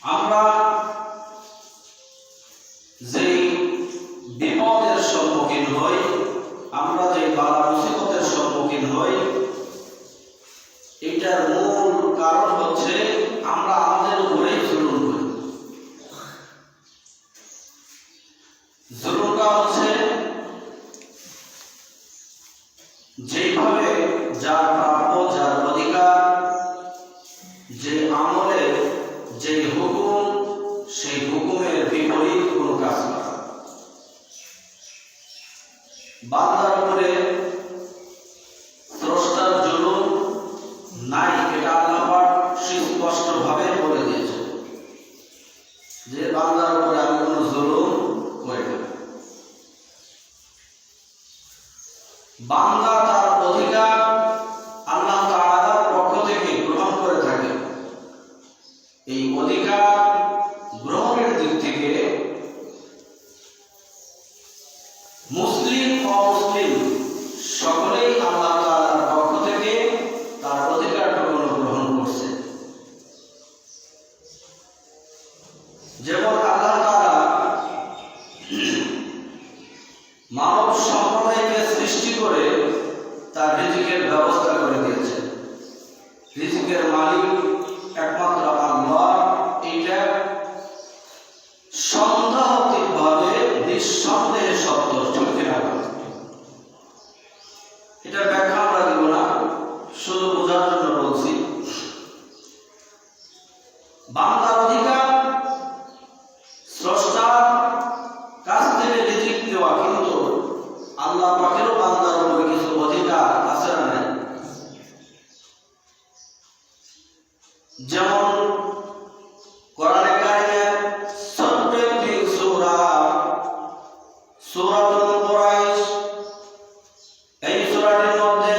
আমরা যেই বিপদের সম্মুখীন হই, আমরা যে বালা মুসিবতের সম্মুখীন হই, এটার মূল কারণ হচ্ছে আমরা আমাদের উপরেই জুলুম করি। জুলুমটা হচ্ছে যেভাবে যার প্রাপ্য, যার অধিকার, যে আমলে যে হুকুম, সেই হুকুমের বিপরীত কোনো কাজ করা। বান্দার উপরে স্রষ্টার জুলুম নাই, এটা আল্লাহ পাক সুস্পষ্টভাবে বলে দিয়েছে যে বান্দার উপরে আমি কোনো জুলুম করি না। বান্দা তার অধিকার আল্লাহ তাআলার পক্ষ থেকে গ্রহণ করে থাকে। এই অধিকার গ্রহণের দিক থেকে মুসলিম অমুসলিম সকলেই আল্লাহ তাআলার পক্ষ থেকে তার অধিকারটুকু গ্রহণ করছে। যেমন আল্লাহ তাআলা মানব সম্প্রদায়কে সৃষ্টি করে তার রিজিকের ব্যবস্থা করে দিয়েছেন। রিজিকের মালিক একমাত্র আল্লাহ। এটা সন্দেহাতীতভাবে নিঃসন্দেহে সত্য, ঠিক না? এটা ব্যাখ্যা আমরা দিব না, শুধু বোঝার জন্য বলছি। বান্দার অধিকার স্রষ্টার কাছ থেকে রিজিক দেওয়া, কিন্তু আল্লাহ পাকেরও বান্দার উপরে কিছু অধিকার আছে না নাই? যেমন কোরআনে কারিমের ছোট্ট একটি সূরা, সূরাতুল কুরাইশ, এই সূরাটির মধ্যে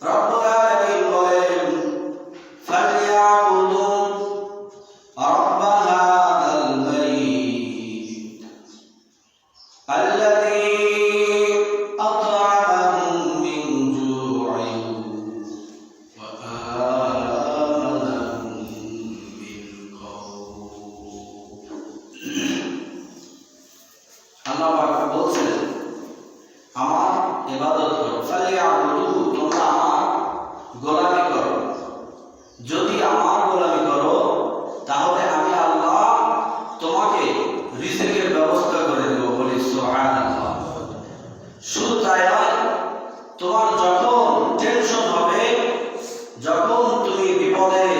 রব্বুল আলামিন বলেন ফালিয়াবুদু রাব্ব হাযাল বাইত আল্লাযী আত'আমাহুম মিন জু'ইন ওয়া আমানাহুম মিন খাউফ। আল্লাহ পাক বলছেন আমার ইবাদত করো, ফালিয়াবুদু, তোমরা আমার গোলামি করো। যদি আমার গোলামি করো তাহলে আমি আল্লাহ তোমাকে রিজিকের ব্যবস্থা করে দেব। বলি সুবহানাল্লাহ। শুধু তাই নয়, তোমার যখন টেনশন হবে, যখন তুমি বিপদের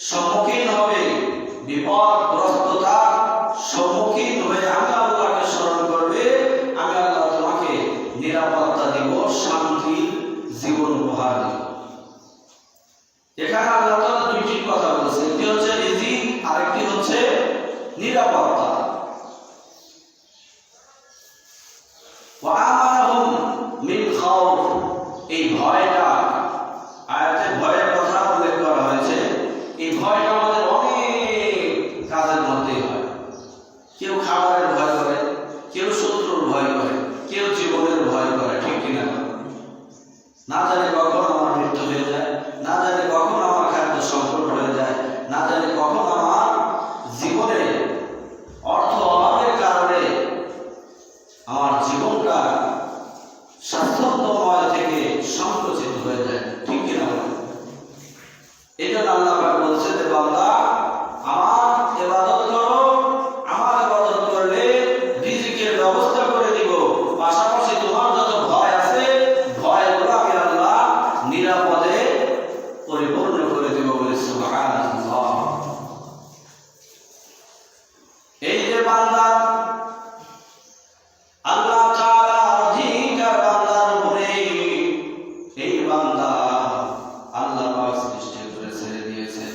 সম্মুখীন হবে, বিপদগ্রস্ততার সম্মুখীন হয়ে আমি আল্লাহকে স্মরণ করবে, আমি আল্লাহ তোমাকে নিরাপত্তা দিব, শান্তি জীবন উপহার দেব। এখানে আল্লাহ তাআলা দুইটি কথা বলেছে, একটি হচ্ছে রিজিক, আরেকটি হচ্ছে নিরাপত্তা। ওয়া আমানাহুম মিন খাউফ, এই ভয়টা, আয়াতে ভয়ের কথা উল্লেখ করা হয়েছে। এই ভয়টা আমাদের অনেক কাজের মধ্যেই হয়। কেউ খাবারের ভয় করে, কেউ শত্রুর ভয় করে, কেউ জীবনের ভয় করে, ঠিক কিনা? না জানে কখন আমার মৃত্যু হয়ে যায়, না জানে কখন আমার খাদ্য সংকট হয়ে যায়, না জানে কখন আমার জীবনে অর্থ অভাবের কারণে আমার জীবনটা স্বাস্থ্যময় থেকে সংকুচিত হয়ে যায়, ঠিক কিনা? এই জন্য আল্লাহ পাক বলছে যে বান্দা আমার ইবাদত করো, আমার ইবাদত করলে রিজিকের ব্যবস্থা করে দিব, পাশাপাশি তোমার যত ভয় আছে ভয়গুলো আমি আল্লাহ নিরাপদে পরিপূর্ণ করে দিব। বলে সুবহানাল্লাহ। এই যে বান্দা আল্লাহ তাআলা অধিকার বান্দার উপরে, এই বান্দা আল্লাহ পাক সৃষ্টি করে ছেড়ে দিয়েছেন।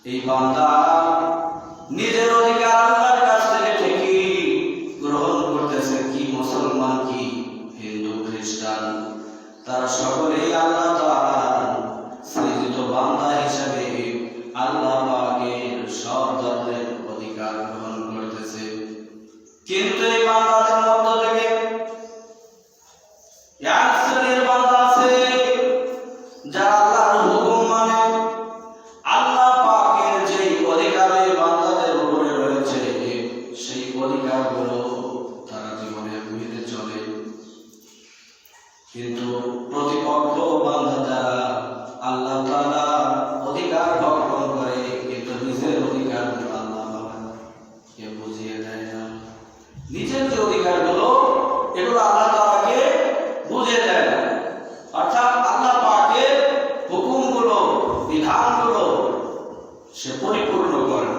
এই বান্দা নিজের অধিকার আল্লাহর কাছ থেকে ঠিকই গ্রহণ করতেছে। কি মুসলমান, কি হিন্দু, খ্রিস্টান, তারা সকলেই আল্লাহ তাআলার সৃজিত বান্দা হিসেবে আল্লাহ পাকের সব ধরনের অধিকার গ্রহণ করতেছে। কিন্তু এই বান্দাদের মধ্য থেকে এক শ্রেণীর বান্দা আছে যারা আল্লাহর হুকুম মানে, আল্লাহ পাকের যে সে পরিপূর্ণ করেন।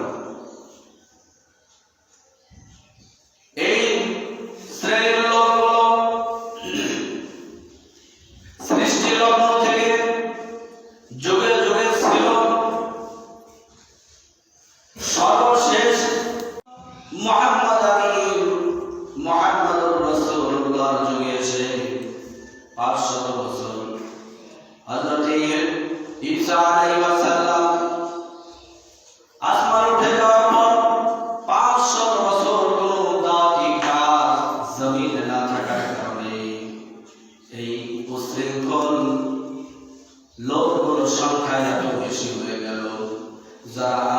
এই শ্রেণীর লোকগুলো সৃষ্টি লগ্ন থেকে যুগে যুগে ছিল। সর্বশেষ মুহাম্মদ আমিন মুহাম্মদুর রাসূলুল্লাহর যুগে এসে 500 বছর হযরত ঈসা আলাইহিস সালাম আসমান উঠে যাওয়ার পর 500 বছর কোনো দাওয়াতি কাজ জমিনে না থাকার কারণে এই উশৃঙ্খল লোকগুলোর সংখ্যা এত বেশি হয়ে গেল, যারা